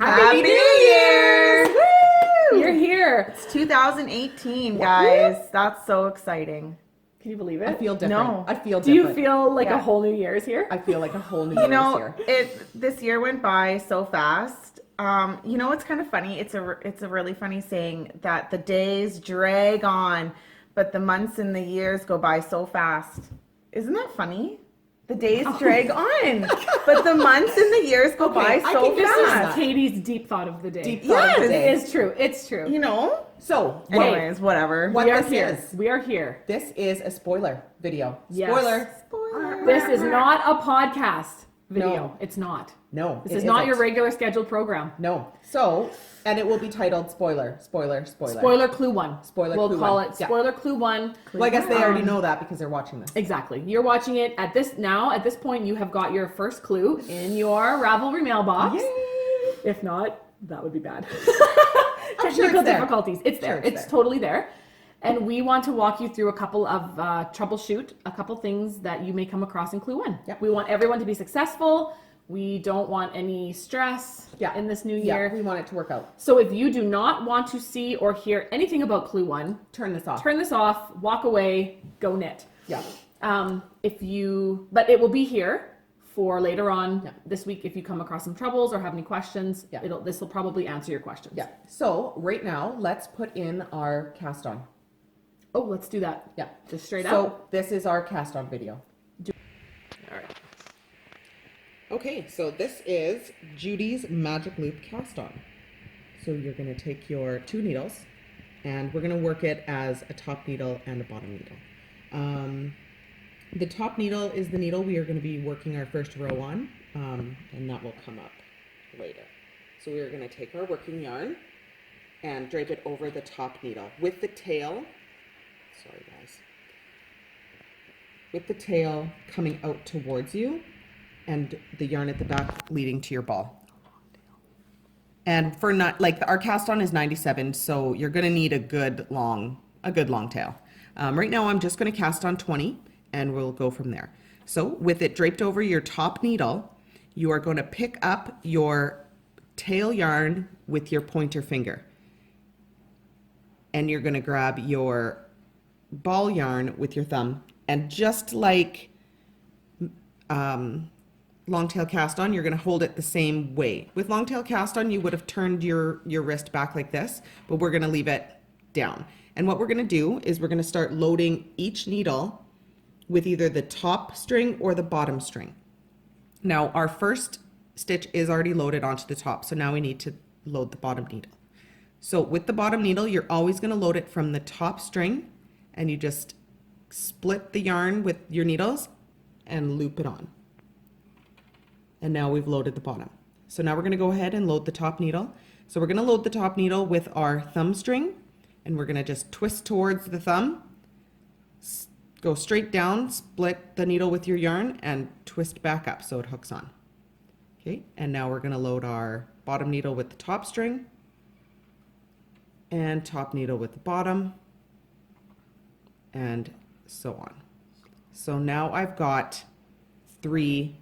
Happy New Year! Woo! You're here. It's 2018, guys. That's so exciting. Can you believe it? I feel different. No. I feel Do different. you feel like Yeah. a whole new year is here? I feel like a whole new You year know, is here. this year went by so fast. You know what's kind of funny? It's a really funny saying that the days drag on, but the months and the years go by so fast. Isn't that funny? The days drag on, but the months and the years go by I so can This is fast. Katie's deep thought of the day. Deep thought of the Yes, day. It is true. It's true. You know? So, Anyways, whatever. What we are this here. is. We are here. This is a spoiler video. Yes. Spoiler. Spoiler. This is not a podcast video. No. It's not. No. This it is not isn't. your regular scheduled program. No. So, and it will be titled Spoiler. Spoiler. Spoiler. Spoiler clue 1. Spoiler we'll clue call one. it Yeah. spoiler clue 1. Well, I guess they already know that because they're watching this. Exactly. You're watching it at this point you have got your first clue in your Ravelry mailbox. Yay! If not, that would be bad. I'm sure Technical it's there. difficulties. It's there. Sure it's It's there. totally there. And we want to walk you through a couple of troubleshoot, a couple things that you may come across in clue 1. Yep. We want everyone to be successful. We don't want any stress in this new year. Yeah, we want it to work out. So if you do not want to see or hear anything about clue 1, Turn this off. turn this off, walk away, go knit. Yeah. But it will be here for later on Yeah. this week. If you come across some troubles or have any questions, Yeah. this will probably answer your questions. Yeah. So, right now, let's put in our cast on. Oh, let's do that. Yeah. Just straight So, up. this is our cast on video. All right. Okay, so this is Judy's Magic Loop cast on. So you're going to take your 2 needles and we're going to work it as a top needle and a bottom needle. The top needle is the needle we are going to be working our first row on, and that will come up later. So we are going to take our working yarn and drape it over the top needle with the tail, sorry guys, with the tail coming out towards you and the yarn at the back leading to your ball. And for not like our cast on is 97, so you're going to need a good long tail. Right now I'm just going to cast on 20 and we'll go from there. So with it draped over your top needle, you are going to pick up your tail yarn with your pointer finger. And you're going to grab your ball yarn with your thumb, and just like long tail cast on, you're going to hold it the same way. With long tail cast on, you would have turned your wrist back like this, but we're going to leave it down. And what we're going to do is we're going to start loading each needle with either the top string or the bottom string. Now our first stitch is already loaded onto the top, so now we need to load the bottom needle. So with the bottom needle, you're always going to load it from the top string, and you just split the yarn with your needles and loop it on. And now we've loaded the bottom. So now we're going to go ahead and load the top needle. So we're going to load the top needle with our thumb string, and we're going to just twist towards the thumb, go straight down, split the needle with your yarn, and twist back up so it hooks on. Okay, and now we're going to load our bottom needle with the top string, and top needle with the bottom, and so on. So now I've got 3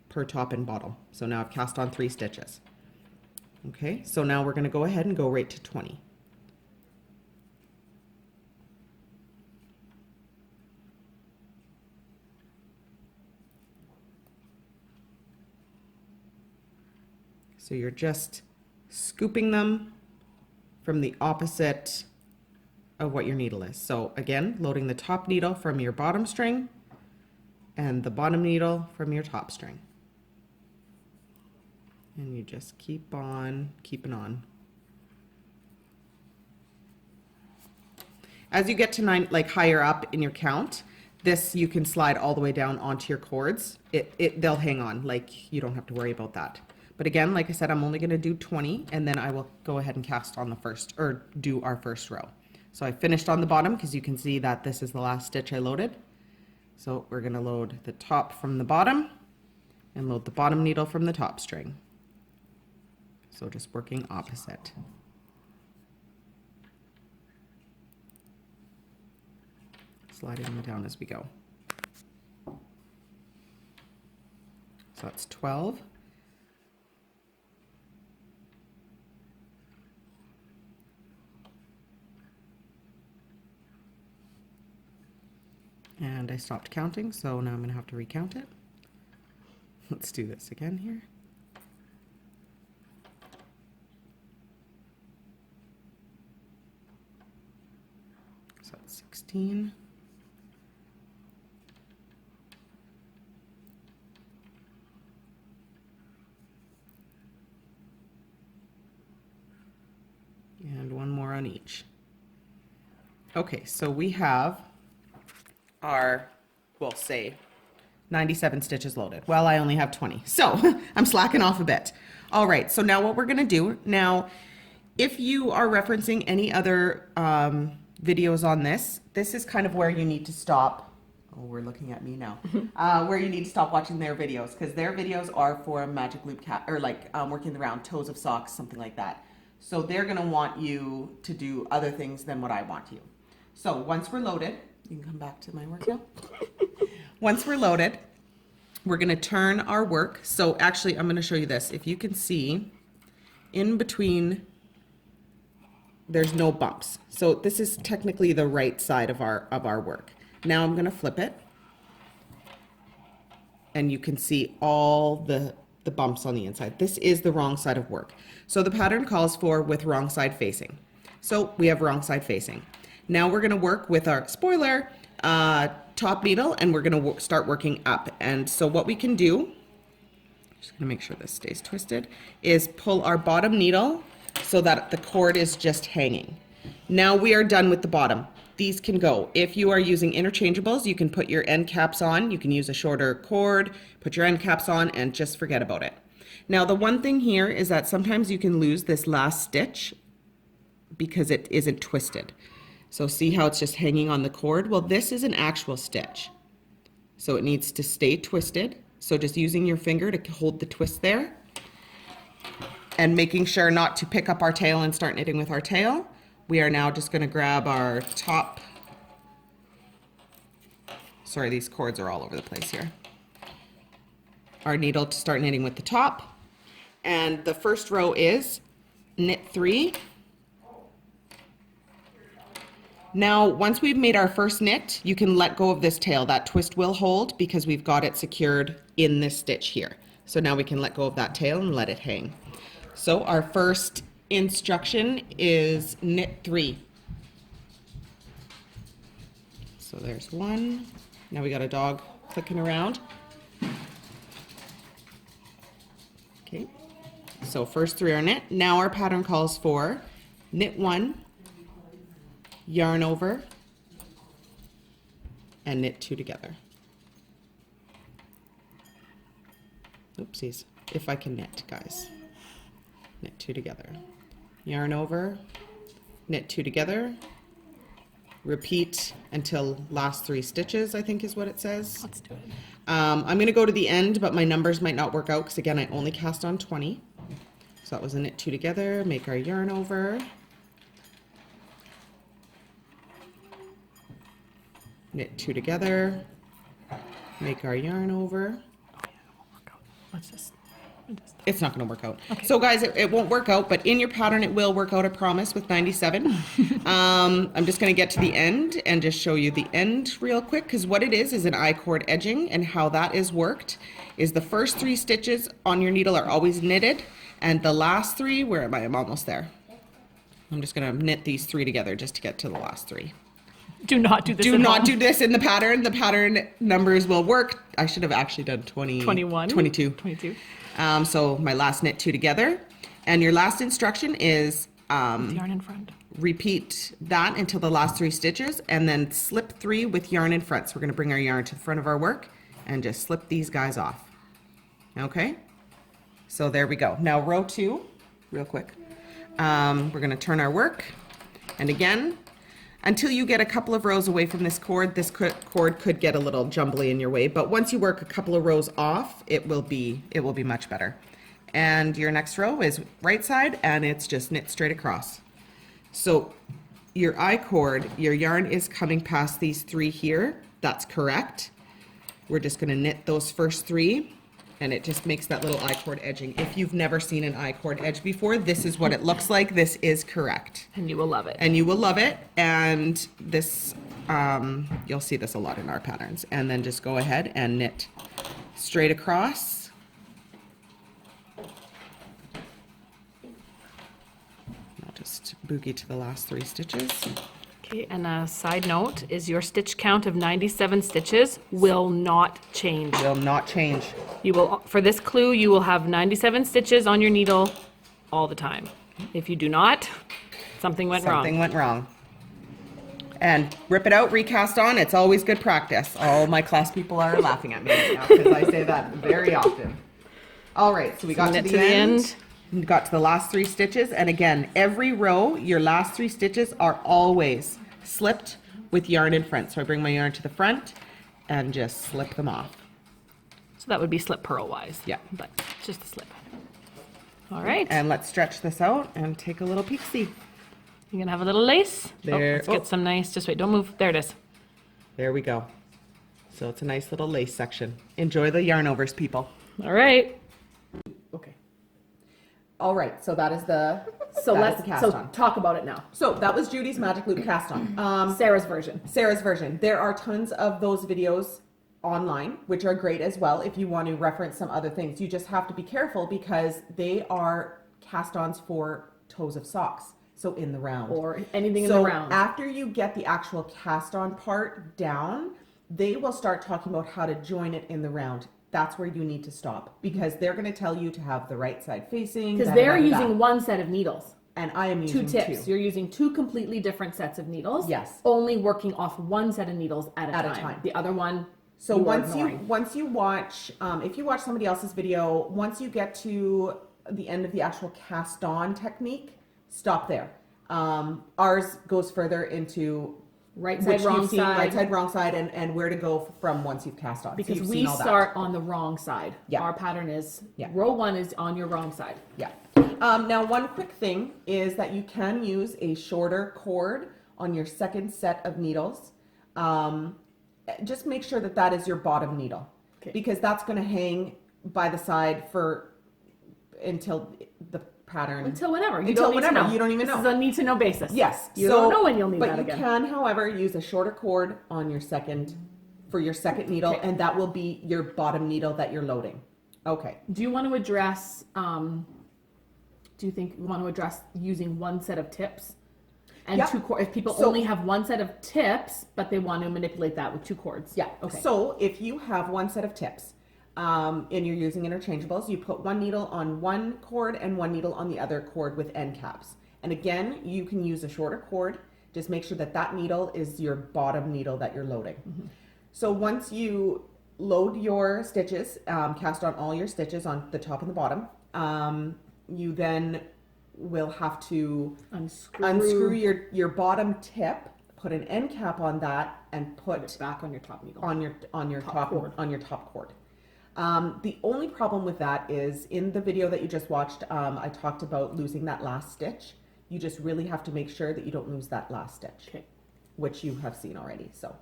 per top and bottom. So now I've cast on 3 stitches. Okay, so now we're going to go ahead and go right to 20. So you're just scooping them from the opposite of what your needle is. So again, loading the top needle from your bottom string and the bottom needle from your top string. And you just keep on keeping on. As you get to 9, like higher up in your count, this you can slide all the way down onto your cords. They'll hang on, like you don't have to worry about that. But again, like I said, I'm only going to do 20, and then I will go ahead and cast on the first, or do our first row. So I finished on the bottom because you can see that this is the last stitch I loaded. So we're going to load the top from the bottom and load the bottom needle from the top string. So just working opposite. Sliding them down as we go. So that's 12. And I stopped counting, so now I'm going to have to recount it. Let's do this again here. So that's 16. And one more on each. Okay, so we have our, we'll say, 97 stitches loaded. Well, I only have 20, so I'm slacking off a bit. All right, so now what we're gonna do, now, if you are referencing any other videos on this, this is kind of where you need to stop. Oh, we're looking at me now. Where you need to stop watching their videos, because their videos are for magic loop or like working around toes of socks, something like that. So they're gonna want you to do other things than what I want you. So once we're loaded, you can come back to my work now. Once we're loaded, we're gonna turn our work. So actually, I'm gonna show you this. If you can see, in between, there's no bumps. So this is technically the right side of our work. Now I'm gonna flip it, and you can see all the bumps on the inside. This is the wrong side of work. So the pattern calls for with wrong side facing. So we have wrong side facing. Now we're gonna work with our spoiler top needle, and we're gonna start working up. And so what we can do, just gonna make sure this stays twisted, is pull our bottom needle so that the cord is just hanging. Now we are done with the bottom. These can go. If you are using interchangeables, you can put your end caps on. You can use a shorter cord, put your end caps on, and just forget about it. Now the one thing here is that sometimes you can lose this last stitch because it isn't twisted. So see how it's just hanging on the cord? Well, this is an actual stitch. So it needs to stay twisted. So just using your finger to hold the twist there, and making sure not to pick up our tail and start knitting with our tail. We are now just gonna grab our top. Sorry, these cords are all over the place here. Our needle to start knitting with the top. And the first row is knit 3. Now, once we've made our first knit, you can let go of this tail. That twist will hold because we've got it secured in this stitch here. So now we can let go of that tail and let it hang. So our first instruction is knit 3. So there's 1. Now we got a dog clicking around. Okay, so first 3 are knit. Now our pattern calls for knit 1, yarn over, and knit 2 together. Oopsies, if I can knit, guys. Knit 2 together. Yarn over, knit 2 together, repeat until last 3 stitches, I think is what it says. Let's do it. I'm gonna go to the end, but my numbers might not work out because again, I only cast on 20. So that was a knit 2 together, make our yarn over, knit 2 together, make our yarn over. Let's just. It's not going to work out. Okay. So guys, it won't work out, but in your pattern it will work out, I promise, with 97. I'm just going to get to the end and just show you the end real quick, because what it is an I-cord edging, and how that is worked is the first 3 stitches on your needle are always knitted, and the last 3, where am I? I'm almost there. I'm just going to knit these 3 together just to get to the last 3. Do not do this. Do at not home. do this in the pattern. The pattern numbers will work. I should have actually done 21. 22. 22. So my last knit 2 together, and your last instruction is With yarn in front. repeat that until the last 3 stitches, and then slip 3 with yarn in front. So we're going to bring our yarn to the front of our work and just slip these guys off. Okay, so there we go. Now row 2, real quick. We're going to turn our work, and again, until you get a couple of rows away from this cord could get a little jumbly in your way, but once you work a couple of rows off, it will be much better. And your next row is right side, and it's just knit straight across. So your I-cord, your yarn is coming past these 3 here. That's correct. We're just going to knit those first 3, and it just makes that little I-cord edging. If you've never seen an I-cord edge before, this is what it looks like. This is correct. And you will love it. And you will love it. And this You'll see this a lot in our patterns. And then just go ahead and knit straight across. I'll just boogie to the last 3 stitches. Okay, and a side note is your stitch count of 97 stitches will not change. Will not change. You will, for this clue, you will have 97 stitches on your needle all the time. If you do not, something went wrong. Something went wrong. And rip it out, recast on. It's always good practice. All my class people are laughing at me right now because I say that very often. All right, so we got to the end. We got to the last 3 stitches. And again, every row, your last 3 stitches are always slipped with yarn in front. So I bring my yarn to the front and just slip them off. So that would be slip purl wise. Yeah. But just a slip. All right. And let's stretch this out and take a little peek-see. You're going to have a little lace. There. Let's get some nice, just wait, don't move. There it is. There we go. So it's a nice little lace section. Enjoy the yarn overs, people. All right. Okay. All right, so that is the So that is let's the cast so on. talk about it now. So that was Judy's magic loop cast on. Sarah's version. Sarah's version. There are tons of those videos online, which are great as well if you want to reference some other things. You just have to be careful because they are cast-ons for toes of socks, so in the round. Or anything in So the round. after you get the actual cast-on part down, they will start talking about how to join it in the round. That's where you need to stop because they're going to tell you to have the right side facing. Because they're using one set of needles. And I am using 2 tips. 2. You're using 2 completely different sets of needles. Yes. Only working off one set of needles at a At a time. time. The other one. So you are once ignoring. you watch, if you watch somebody else's video, once you get to the end of the actual cast on technique, stop there. Ours goes further into Right which side, wrong you've seen, side. right side, wrong side, and where to go from once you've cast on. So Because you've we seen all that. start on the wrong side. Yeah. Our pattern is Yeah. row 1 is on your wrong side. Yeah. Now, one quick thing is that you can use a shorter cord on your second set of needles. Just make sure that that is your bottom needle, Okay. because that's going to hang by the side for until the pattern. Until whenever. You Until don't need whenever. to know. You don't even This know. is a need to know basis. Yes. You so- don't know when you'll need but that you again. can, however, use a shorter cord on your second needle, Okay. and that will be your bottom needle that you're loading. Okay. Do you want to address, do you think you want to address using one set of tips? And Yeah. 2 cords? If people So- only have one set of tips, but they want to manipulate that with 2 cords. Yeah. Okay. So if you have one set of tips, and you're using interchangeables, you put one needle on one cord and one needle on the other cord with end caps. And again, you can use a shorter cord. Just make sure that that needle is your bottom needle that you're loading. Mm-hmm. So once you load your stitches, cast on all your stitches on the top and the bottom, you then will have to unscrew your bottom tip, put an end cap on that, and put it back on your top needle. on your top cord. on your top cord. The only problem with that is in the video that you just watched, I talked about losing that last stitch. You just really have to make sure that you don't lose that last stitch, Okay. which you have seen already. So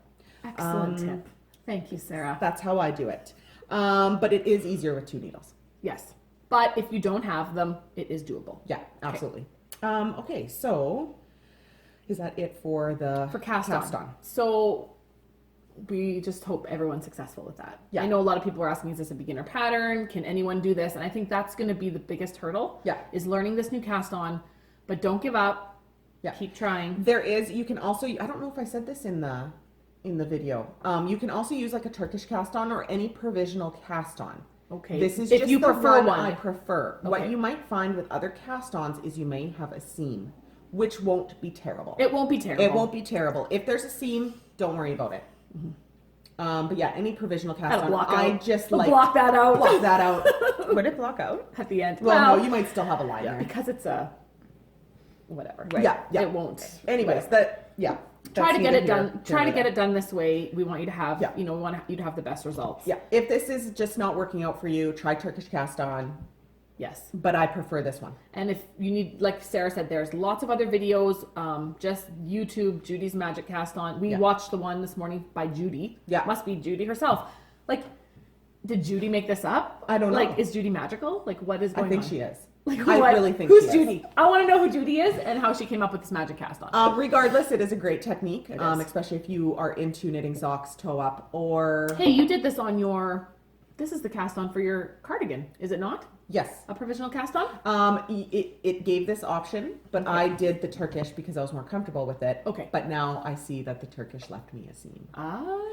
Excellent tip. Thank you, Sarah. that's how I do it. But it is easier with 2 needles. Yes. But if you don't have them, it is doable. Yeah, absolutely. Okay, so is that it for the Cast on. So we just hope everyone's successful with that. Yeah. I know a lot of people are asking, is this a beginner pattern? Can anyone do this? And I think that's going to be the biggest hurdle. Yeah. Is learning this new cast on, but don't give up. Yeah. Keep trying. There is, you can also, I don't know if I said this in the video. You can also use like a Turkish cast on or any provisional cast on. Okay. This is if just you the prefer one I one. prefer. What Okay. you might find with other cast-ons is you may have a seam, which won't be terrible. It won't be terrible. It won't be terrible. If there's a seam, don't worry about it. But yeah, any provisional That'll cast-on, block I out. just We'll like block that out. block that out. Would it block out? At the end. Well, no, you might still have a line yeah, there. because it's a whatever. Right? Yeah, yeah. It won't. Anyways, Try to get neither it done. here Try nor to get there. it done this way. We want you to have, Yeah. we want you to have the best results. Yeah, if this is just not working out for you, try Turkish cast-on. Yes. But I prefer this one. And if you need, like Sarah said, there's lots of other videos. Just YouTube, Judy's Magic Cast On. We Yeah. watched the one this morning by Judy. Yeah. Must be Judy herself. Like, did Judy make this up? I don't know. Like, is Judy magical? Like, what is going I think on? she is. Like I what? really think Who's she is. Judy? I want to know who Judy is and how she came up with this magic cast on. Regardless, it is a great technique, It is. especially if you are into knitting socks, toe up, or Hey, you did this on your. This is the cast on for your cardigan, is it not? yes. A provisional cast on? It gave this option, but I did the Turkish because I was more comfortable with it. Okay. But now I see that the Turkish left me a seam.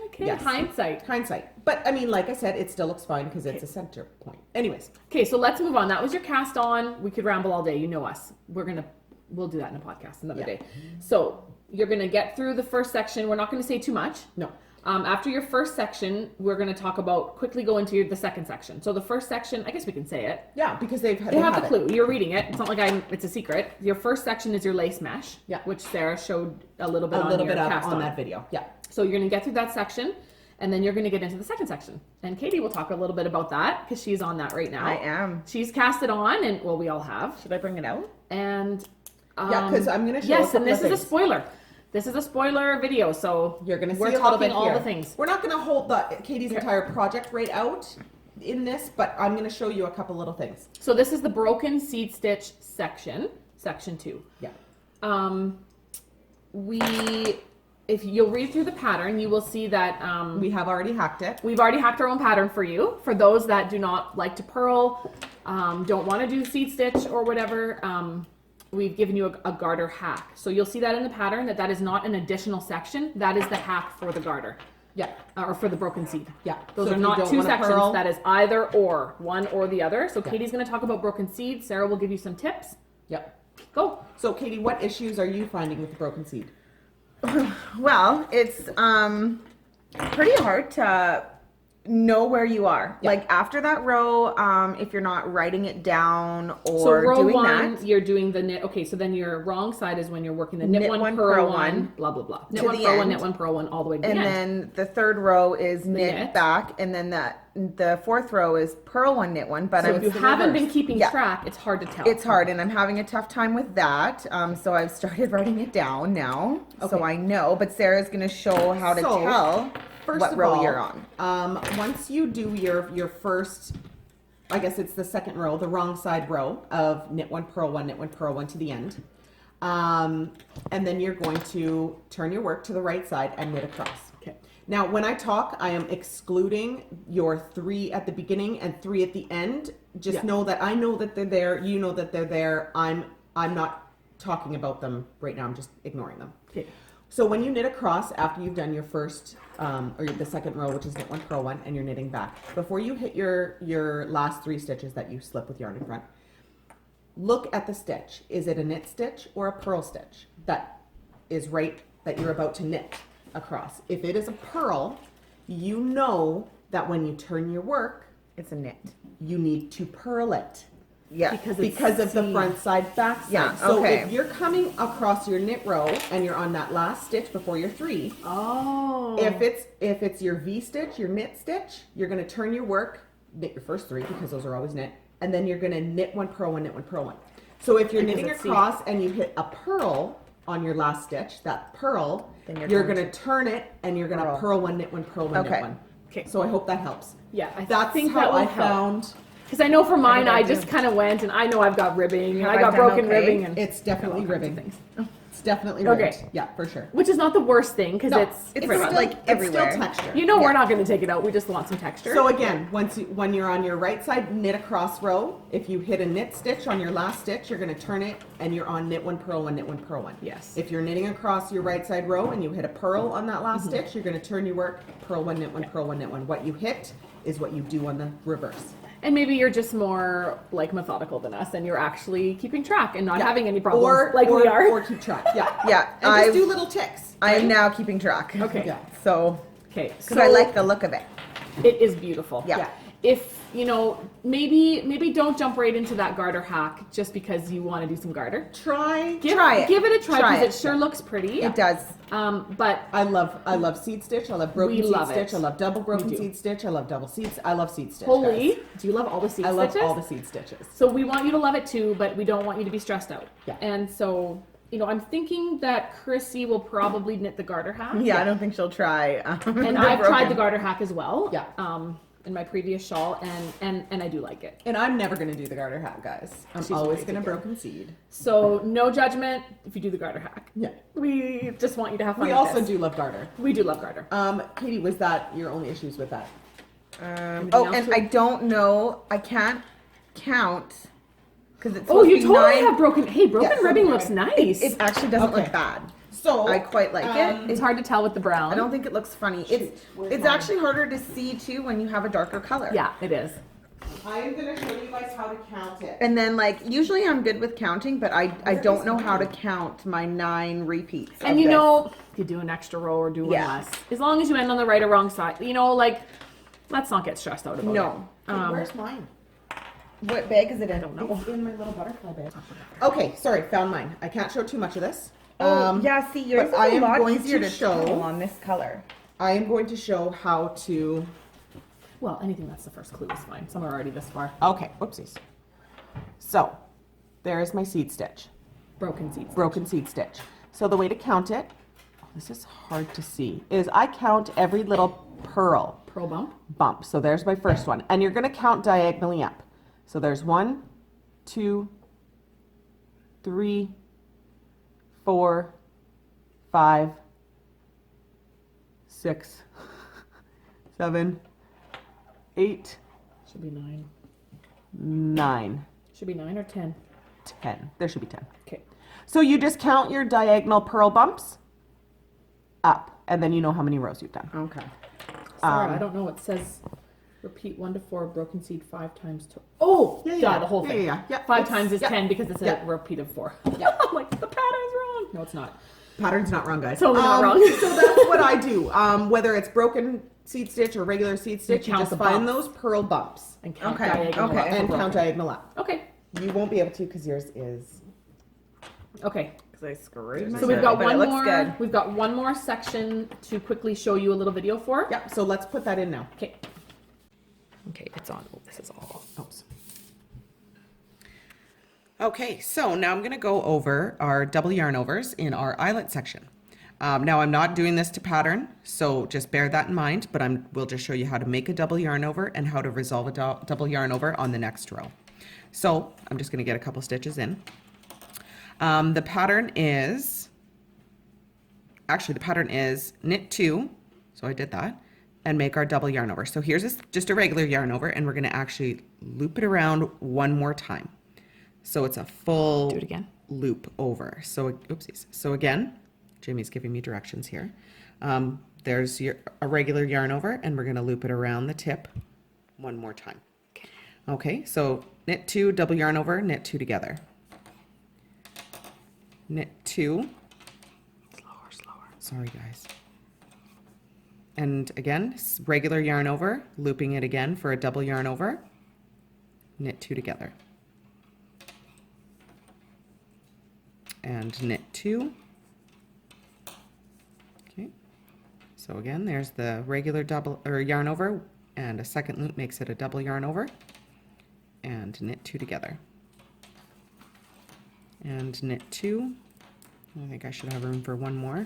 Okay. Yes. Hindsight. But I mean, like I said, it still looks fine because it's a center point. Anyways, Okay, so let's move on. That was your cast on. We could ramble all day. You know us. We'll do that in a podcast another day. So you're gonna get through the first section. We're not gonna say too much. no. After your first section, we're going to talk about quickly go into the second section. So the first section, I guess we can say it. Yeah, because they have the clue. You're reading it. It's not like it's a secret. Your first section is your lace mesh, which Sarah showed a little bit on that video. Yeah. So you're going to get through that section, and then you're going to get into the second section. And Katie will talk a little bit about that because she's on that right now. I am. She's cast it on, and well, we all have. Should I bring it out? And Yeah, because I'm going to show yes, a and couple this of is a things. spoiler. This is a spoiler video, so You're going to see we're a little talking bit all here. the things. We're not going to hold Katie's entire project right out in this, but I'm going to show you a couple little things. So this is the broken seed stitch section 2. Yeah. If you'll read through the pattern, you will see that We have already hacked it. we've already hacked our own pattern for you. For those that do not like to purl, don't want to do seed stitch or whatever, we've given you a garter hack. So you'll see that in the pattern that is not an additional section. That is the hack for the garter. Yeah. Or for the broken seed. Yeah. Those So are if you not don't 2 wanna sections. purl- That is either or, one or the other. So Katie's going to talk about broken seed. Sarah will give you some tips. Yep. Go. So Katie, what issues are you finding with the broken seed? Well, it's pretty hard to know where you are. Yeah. Like after that row, if you're not writing it down So or row doing 1, that. you're doing the knit. Okay, so then your wrong side is when you're working the knit, 1, purl 1, blah, blah, blah. Knit to 1, the purl 1, end. knit 1, purl 1, all the way to the And end. then the third row is knit knit. back, and then the fourth row is purl 1, knit 1. But So if you haven't been keeping Yeah. track, it's hard to tell. It's hard, and I'm having a tough time with that. So I've started writing it down now, so Okay. I know. But Sarah's going to show how to So, tell First what of row all, you're on. Once you do your first, I guess it's the second row, the wrong side row of knit 1, purl 1, knit 1, purl 1 to the end. And then you're going to turn your work to the right side and knit across. Okay. Now, when I talk, I am excluding your 3 at the beginning and 3 at the end. Just know that I know that they're there. You know that they're there. I'm not talking about them right now. I'm just ignoring them. Okay. So when you knit across after you've done your first or the second row, which is knit 1, purl 1, and you're knitting back, before you hit your last 3 stitches that you slip with yarn in front, look at the stitch. Is it a knit stitch or a purl stitch that you're about to knit across? If it is a purl, you know that when you turn your work, It's a knit. you need to purl it. Yeah. Because of the front side, back side. Yeah, So okay. if you're coming across your knit row and you're on that last stitch before your 3, Oh. if it's your V stitch, your knit stitch, you're going to turn your work, knit your first 3 because those are always knit, and then you're going to knit 1, purl 1, knit 1, purl 1. So if you're Because knitting it's across and you hit a purl on your last stitch, that purl, Then you're you're going going to turn it and you're going to purl. purl 1, knit 1, purl 1, knit Okay. 1. Okay. So I hope that helps. Yeah, I That's think how that will I help. found. Because I know for mine, did I I do? just kind of went, and I know I've got ribbing, and Have I I got done broken okay? ribbing, and It's definitely all kinds of ribbing. things. It's definitely Okay. ribbed. Yeah, for sure. Which is not the worst thing, because No, it's it's still, like everywhere. It's still texture. you know we're not going to take it out. We just want some texture. So again, when you're on your right side, knit across row. If you hit a knit stitch on your last stitch, you're going to turn it and you're on knit 1, purl 1, knit 1, purl 1. Yes. If you're knitting across your right side row and you hit a purl on that last stitch, you're going to turn your work, purl 1, knit 1, purl 1, knit 1. What you hit is what you do on the reverse. And maybe you're just more like methodical than us, and you're actually keeping track and not Yeah. having any problems Or we are. Or keep track. Yeah. Yeah, And just I've- do little ticks. I am right? now keeping track. Okay. Yeah. So, Okay. because I like the look of it. It is beautiful. Yeah. If maybe don't jump right into that garter hack just because you want to do some garter. Try. Try it. Give it a try Try because it it. sure looks pretty. It does. But I love seed stitch. I love broken We seed love stitch. it. I love double broken do. seed stitch. I love double seeds. I love seed stitch. holy, guys. do you love all the seed I love stitches? all the seed stitches. So we want you to love it too, but we don't want you to be stressed out. Yeah. And so, I'm thinking that Chrissy will probably knit the garter hack. Yeah, I don't think she'll try. And I've tried the garter hack as well. Yeah. in my previous shawl, and I do like it. And I'm never gonna do the garter hat, guys. I'm She's always amazing. gonna broken seed. So no judgment if you do the garter hack. Yeah. We just want you to have fun. We with also this. do love garter. We do love garter. Katie, was that your only issues with that? Oh, else and to- I don't know. I can't count because it's. Oh, supposed you to be totally 9. have broken. Hey, broken Yes, ribbing okay. looks nice. It actually doesn't Okay. look bad. So I quite like it. It's hard to tell with the brown. I don't think it looks funny. where's It's mine? actually harder to see too when you have a darker color. Yeah, it is. I am gonna show you guys how to count it. And then like usually I'm good with counting, but I don't know how to count my 9 repeats. And of you this. know, if you do an extra row or do one Yeah. less, as long as you end on the right or wrong side, you know, like, let's not get stressed out about No. it. Where's mine? What bag is it in? I don't know. It's in my little butterfly bag. Okay, sorry, found mine. I can't show too much of this. Oh, yeah, see, yours is but I a am lot going easier to to show- tell on this color. I am going to show how to. Well, anything that's the first clue is fine. Some are already this far. Okay, whoopsies. So, there's my seed stitch, Broken seeds. broken seed stitch. So the way to count it, oh, this is hard to see, is I count every little purl Pearl bump. bump. So there's my first one. And you're going to count diagonally up. So there's 1, 2, 3, 4, 5, 6, 7, 8, Should be 9. 9, Should be 9 or 10. 10. There should be 10. Okay. So you just count your diagonal purl bumps up, and then you know how many rows you've done. Okay. Sarah, I don't know. It says repeat 1 to 4 broken seed 5 times. Oh, yeah, the whole thing. Yeah. 5 times is yeah. 10 because it's Yeah. a repeat of 4. Yeah. I'm like, the pattern's wrong. No, it's not. Pattern's not wrong, guys. Totally not wrong. So that's what I do. Whether it's broken seed stitch or regular seed stitch, you count just the find bumps. those purl bumps And count Okay, diagonal okay. up. and Broken. count diagonal up. Okay. You won't be able to because yours is. Okay. Because I screwed So we've got but one it looks more. good. We've got one more section to quickly show you a little video for. Yep. So let's put that in now. Okay. Okay, it's on. Oh, this is all. Oops. Okay, so now I'm going to go over our double yarn overs in our eyelet section. Now I'm not doing this to pattern, so just bear that in mind, but we'll just show you how to make a double yarn over and how to resolve a double yarn over on the next row. So I'm just going to get a couple stitches in. The pattern is knit 2, so I did that, and make our double yarn over. So here's just a regular yarn over, and we're going to actually loop it around one more time. So it's a full Do it again. loop over. So, oopsies. So again, Jimmy's giving me directions here. There's a regular yarn over, and we're going to loop it around the tip one more time. Okay, so knit 2, double yarn over, knit 2 together. Knit 2. Slower. Sorry, guys. And again, regular yarn over, looping it again for a double yarn over, knit 2 together. And knit 2. Okay. So again, there's the regular double or yarn over, and a second loop makes it a double yarn over, and knit 2 together. And knit 2. I think I should have room for one more.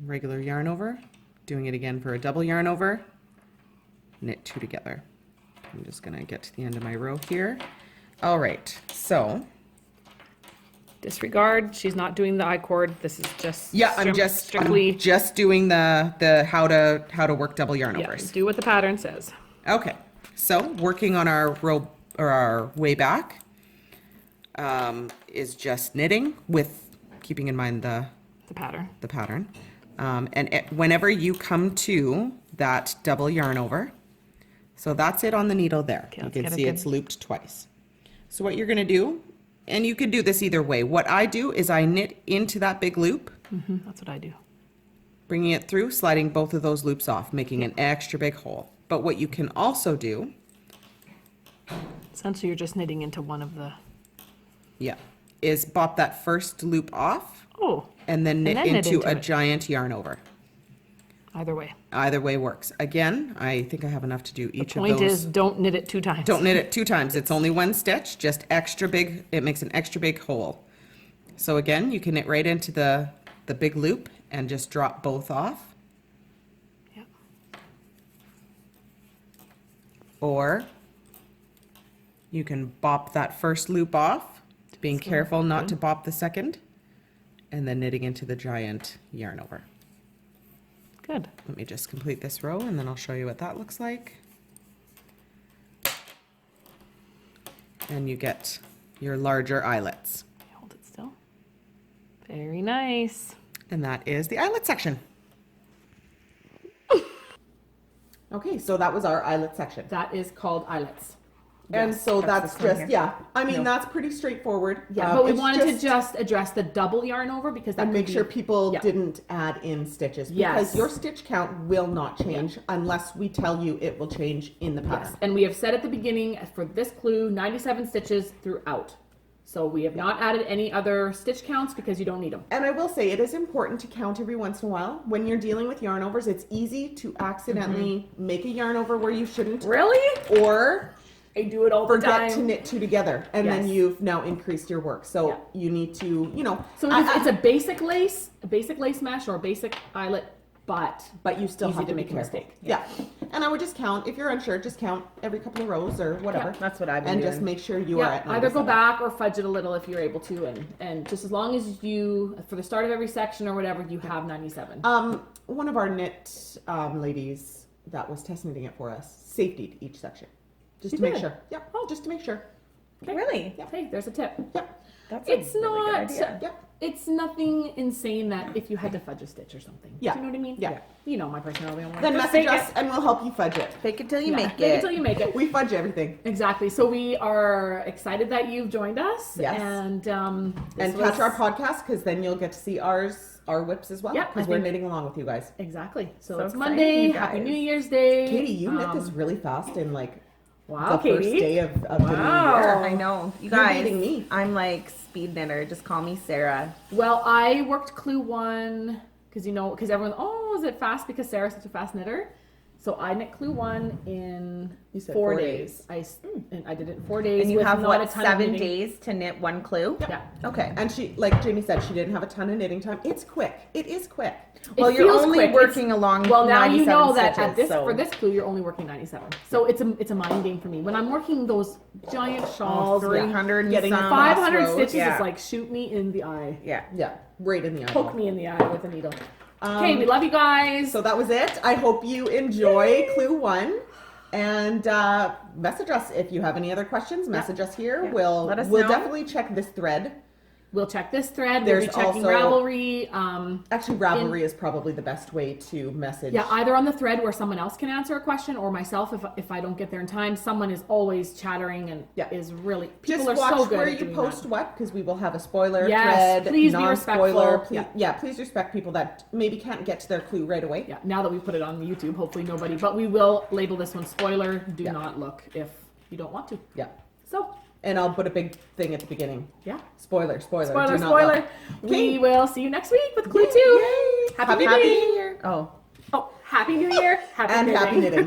Regular yarn over, doing it again for a double yarn over, knit 2 together. I'm just gonna get to the end of my row here. All right, so Disregard. She's not doing the I cord. This is just I'm strictly just doing the how to work double yarn yeah, overs. do what the pattern says. Okay, so working on our row or our way back is just knitting with keeping in mind the The pattern. whenever you come to that double yarn over, so that's it on the needle there. Okay, You let's can get a see good- it's looped twice. So what you're gonna do, and you can do this either way. What I do is I knit into that big loop, That's what I do. bringing it through, sliding both of those loops off, making an extra big hole. But what you can also do, Essentially, you're just knitting into one of the. yeah, is bop that first loop off Oh, and then knit then knit into into a it. giant yarn over. either way. Either way works. Again, I think I have enough to do each of Point those. is, don't knit it 2 times. Don't knit it 2 times. It's only one stitch, just extra big. It makes an extra big hole. So again, you can knit right into the big loop and just drop both off. Yep. Or you can bop that first loop off, being careful not to bop the second, and then knitting into the giant yarn over. Good. Let me just complete this row and then I'll show you what that looks like. And you get your larger eyelets. Hold it still. Very nice. And that is the eyelet section. Okay, so that was our eyelet section. That is called eyelets. And Yes, so that's that's this one just, here. yeah, I mean, No. that's pretty straightforward. Yeah, but we it's wanted to just address the double yarn over because that and could make be- sure people Yeah. didn't add in stitches. Yes. Because your stitch count will not change unless we tell you it will change in the pattern. Yes, and we have said at the beginning for this clue 97 stitches throughout. So we have not added any other stitch counts because you don't need them. And I will say it is important to count every once in a while. When you're dealing with yarn overs, it's easy to accidentally make a yarn over where you shouldn't. Really? Or I do it all the forget time. to knit two together, and then Yes. you've now increased your work. So Yeah. you need to, So it's a basic lace mesh or a basic eyelet, but but you still easy have to to be make a careful. mistake. Yeah. And I would just count, if you're unsure, just count every couple of rows or whatever. Yeah, That's what I've been And doing. just make sure you are yeah, at either go 97. back or fudge it a little if you're able to, and just as long as you, for the start of every section or whatever, you have 97. One of our knit ladies that was test knitting it for us safetied each section. Just She to make did? sure. Yep. Oh, just to make sure. Okay. Really? Hey, there's a tip. Yep. That's It's a really good not. idea. Yep. It's nothing insane that if you had to fudge a stitch or something. Yeah. Do you know what I mean? Yeah. You know my personality. I'm like, Then just message fake us and we'll help you fudge it. Fake it till you Yeah, make fake it it. till you make it. We fudge everything. Exactly. So we are excited that you've joined us. Yes. And And catch our podcast because then you'll get to see our whips as well. Yeah, I Because we're think- knitting along with you guys. Exactly. So, So it's exciting, Monday. you Happy guys. New Year's Day. Katie, you knit this really fast in like Wow, the first Katie. day of the new Wow. year. I know. You You're guys, beating me. I'm like speed knitter. Just call me Sarah. Well, I worked Clue 1 because everyone, oh, is it fast because Sarah's such a fast knitter? So I knit Clue 1 in You said 4 4 days. And I did it in 4 days. And you with have not what, a ton of 7 knitting. days to knit one clue? Yeah. Okay. And she, like Jamie said, she didn't have a ton of knitting time. It's quick. It is quick. Well, It you're feels only quick. working along. Well, now you 97 know that stitches, at this so. for this clue you're only working 97. So it's a mind game for me. When I'm working those giant shawls, 300 and Getting some 500 crossroads, stitches yeah. is like shoot me in the eye, Yeah. Yeah, right in the poke eyeball. me in the eye with a needle. Okay, we love you guys. So that was it. I hope you enjoy Clue 1. And message us if you have any other questions. Message us here. Yeah. We'll Let us we'll know. definitely check this thread. We'll check this thread. There's we'll be checking also- Ravelry. Actually, Ravelry is probably the best way to message. Yeah, either on the thread where someone else can answer a question, or myself if I don't get there in time. Someone is always chattering and Yeah. is really Just people are watch so good where at you doing post that. what, because we will have a spoiler Yes, thread, please be non-spoiler. respectful. Please, please respect people that maybe can't get to their clue right away. Yeah, now that we put it on YouTube, hopefully nobody. But we will label this one spoiler. Do Yeah. not look if you don't want to. Yeah. So And I'll put a big thing at the beginning. yeah, Spoiler, spoiler. spoiler, do not spoiler. look. We Okay. will see you next week with Clue 2. Yay. Happy Happy knitting. New Year. Oh. Oh, happy New Year. And happy knitting.